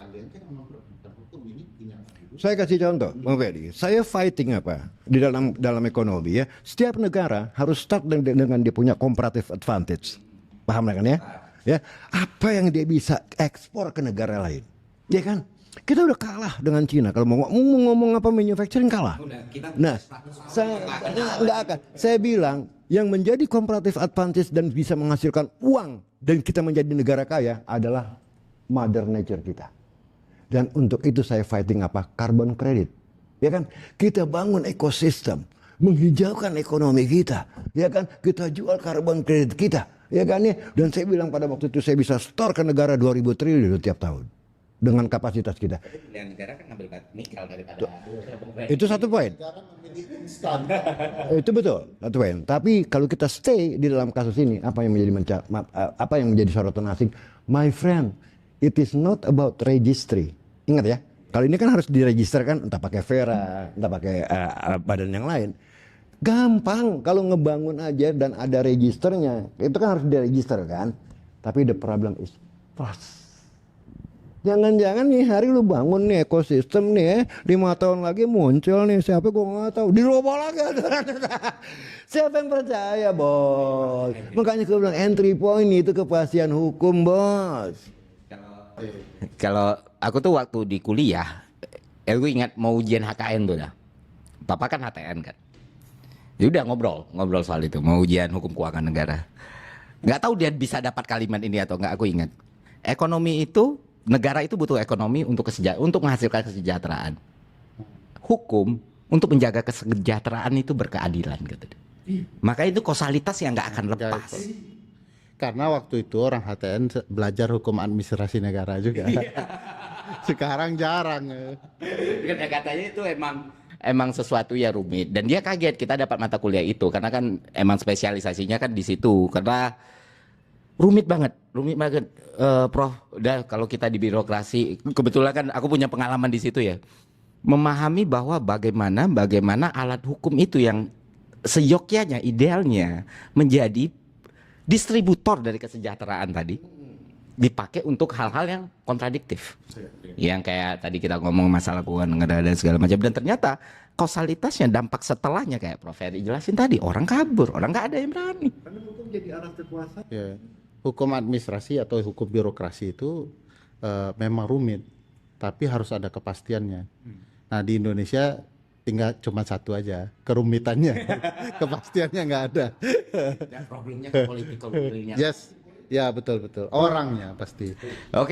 kalian kan memperbutuhkan hukum ini punya. Saya kasih contoh, Bang Ferdi. Saya fighting apa di dalam ekonomi ya. Setiap negara harus start dengan dia punya comparative advantage. Paham kan ya? Ya, apa yang dia bisa ekspor ke negara lain? Ya kan? Kita udah kalah dengan Cina. Kalau mau ngomong apa manufacturing kalah. Nah, saya nggak akan. Saya bilang yang menjadi comparative advantage dan bisa menghasilkan uang dan kita menjadi negara kaya adalah mother nature kita. Dan untuk itu saya fighting apa? Carbon credit. Ya kan? Kita bangun ekosistem, menghijaukan ekonomi kita. Ya kan? Kita jual carbon credit kita. Ya kan ya? Dan saya bilang pada waktu itu saya bisa store ke negara 2.000 triliun tiap tahun. Dengan kapasitas kita. Pilihan negara kan ngambil nikel daripada Itu satu poin. Itu betul, satu poin. Tapi kalau kita stay di dalam kasus ini, apa yang menjadi sorotan asing? My friend, it is not about registry. Ingat ya, kalau ini kan harus diregisterkan, entah pakai Vera, entah pakai badan yang lain. Gampang kalau ngebangun aja dan ada registernya, itu kan harus diregister kan. Tapi the problem is trust. Jangan-jangan nih hari lu bangun nih ekosistem nih ya, 5 tahun lagi muncul nih siapa gua nggak tahu, diroboh lagi. Siapa yang percaya bos? Makanya gua bilang entry point itu kepastian hukum bos. Kalau aku tuh waktu di kuliah, aku ingat mau ujian HKN tuh dah. Papa kan HTN kan. Ya udah ngobrol soal itu, mau ujian hukum keuangan negara. Nggak tahu dia bisa dapat kalimat ini atau nggak, aku ingat. Ekonomi itu, negara itu butuh ekonomi untuk menghasilkan kesejahteraan. Hukum untuk menjaga kesejahteraan itu berkeadilan gitu. Makanya itu kausalitas yang nggak akan lepas. Karena waktu itu orang HTN belajar hukum administrasi negara juga. Sekarang jarang. Karena katanya itu emang sesuatu ya rumit, dan dia kaget kita dapat mata kuliah itu karena kan emang spesialisasinya kan di situ, karena rumit banget Prof. Udah kalau kita di birokrasi, kebetulan kan aku punya pengalaman di situ ya, memahami bahwa bagaimana alat hukum itu yang seyogyanya idealnya menjadi distributor dari kesejahteraan tadi dipakai untuk hal-hal yang kontradiktif, yang kayak tadi kita ngomong masalah keuangan negara dan segala macam, dan ternyata kausalitasnya, dampak setelahnya kayak Prof. Ferry jelasin tadi, orang kabur, orang nggak ada yang berani. Karena hukum jadi alat kekuasaan. Ya. Hukum administrasi atau hukum birokrasi itu memang rumit, tapi harus ada kepastiannya. Nah di Indonesia tinggal cuma satu aja, kerumitannya, kepastiannya nggak ada. Dan problemnya ke political will-nya. Yes, ya betul orangnya pasti. Oke.